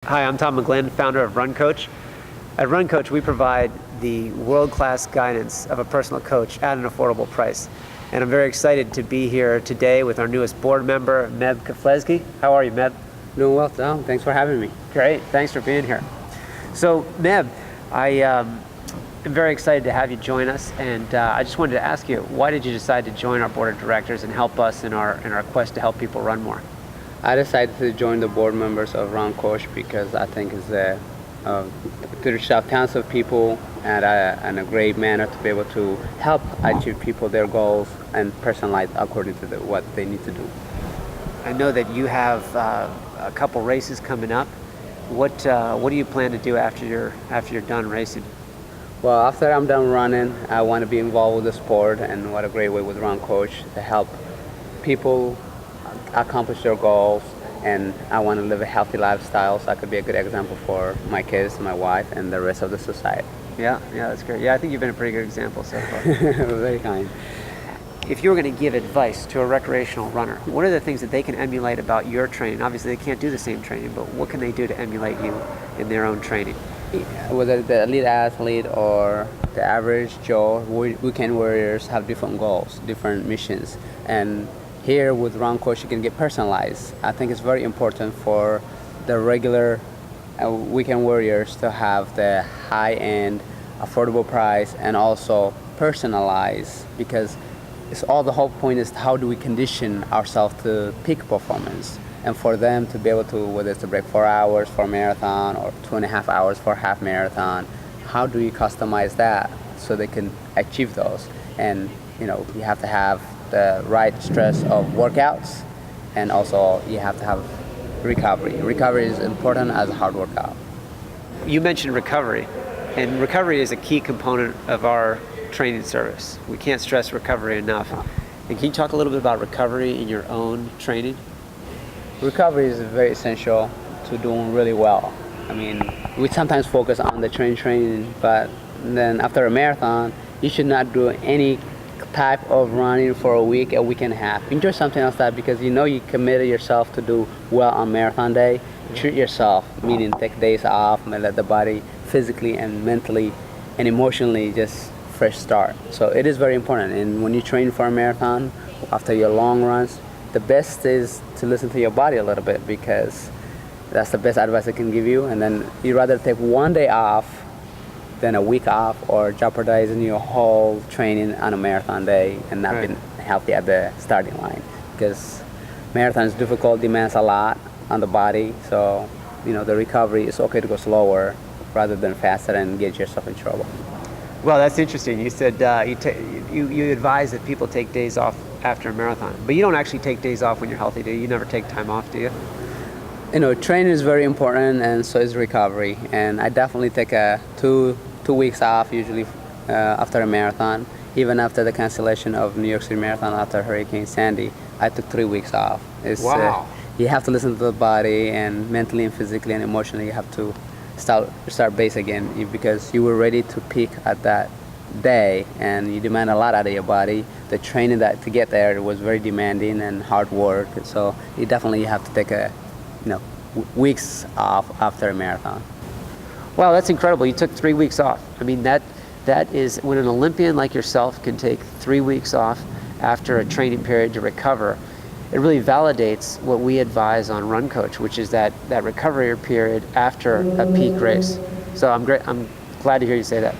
Hi, I'm Tom McGlynn, founder of Run Coach. At Run Coach, we provide the world-class guidance of a personal coach at an affordable price. And I'm very excited to be here today with our newest board member, Meb Interview. How are you, Meb? Doing well, Tom. Thanks for having me. Great. Thanks for being here. So, Meb, I am very excited to have you join us, and I just wanted to ask you, why did you decide to join our board of directors and help us in our quest to help people run more? I decided to join the board members of Run Coach because I think it's to reach out tons of people in a great manner to be able to help achieve people their goals and personalize according to what they need to do. I know that you have a couple races coming up. What do you plan to do after you're done racing? Well, after I'm done running, I want to be involved with the sport, and what a great way with Run Coach to help people accomplish their goals. And I want to live a healthy lifestyle, so I could be a good example for my kids, my wife, and the rest of the society. Yeah, that's great. Yeah, I think you've been a pretty good example so far. Very kind. If you were going to give advice to a recreational runner, what are the things that they can emulate about your training? Obviously, they can't do the same training, but what can they do to emulate you in their own training? Whether the elite athlete or the average Joe, weekend warriors have different goals, different missions. And here with Run Coach, you can get personalized. I think it's very important for the regular weekend warriors to have the high-end, affordable price and also personalized, because the whole point is how do we condition ourselves to peak performance, and for them to be able to, whether it's to break 4 hours for a marathon or 2.5 hours for a half marathon, how do you customize that so they can achieve those? And you have to have the right stress of workouts, and also you have to have recovery. Recovery is important as a hard workout. You mentioned recovery, and recovery is a key component of our training service. We can't stress recovery enough. And can you talk a little bit about recovery in your own training? Recovery is very essential to doing really well. I mean, we sometimes focus on the training, but then after a marathon, you should not do any type of running for a week and a half. Enjoy something else because you committed yourself to do well on marathon day. Treat yourself, meaning take days off and let the body physically and mentally and emotionally just fresh start. So it is very important. And when you train for a marathon, after your long runs, the best is to listen to your body a little bit, because that's the best advice I can give you. And then you'd rather take one day off than a week off, or jeopardizing your whole training on a marathon day and not being healthy at the starting line, because marathon is difficult, demands a lot on the body. So the recovery is okay to go slower rather than faster and get yourself in trouble. Well, that's interesting. You said you advise that people take days off after a marathon, but you don't actually take days off when you're healthy, do you? You never take time off, do you? Training is very important, and so is recovery. And I definitely take two weeks off usually after a marathon. Even after the cancellation of New York City Marathon after Hurricane Sandy, I took 3 weeks off. Wow. You have to listen to the body, and mentally and physically and emotionally you have to start base again, because you were ready to peak at that day, and you demand a lot out of your body. The training to get there was very demanding and hard work, so you definitely have to take weeks off after a marathon. Wow, that's incredible. You took 3 weeks off. I mean, that is when an Olympian like yourself can take 3 weeks off after a training period to recover. It really validates what we advise on Run Coach, which is that recovery period after a peak race. So I'm glad to hear you say that.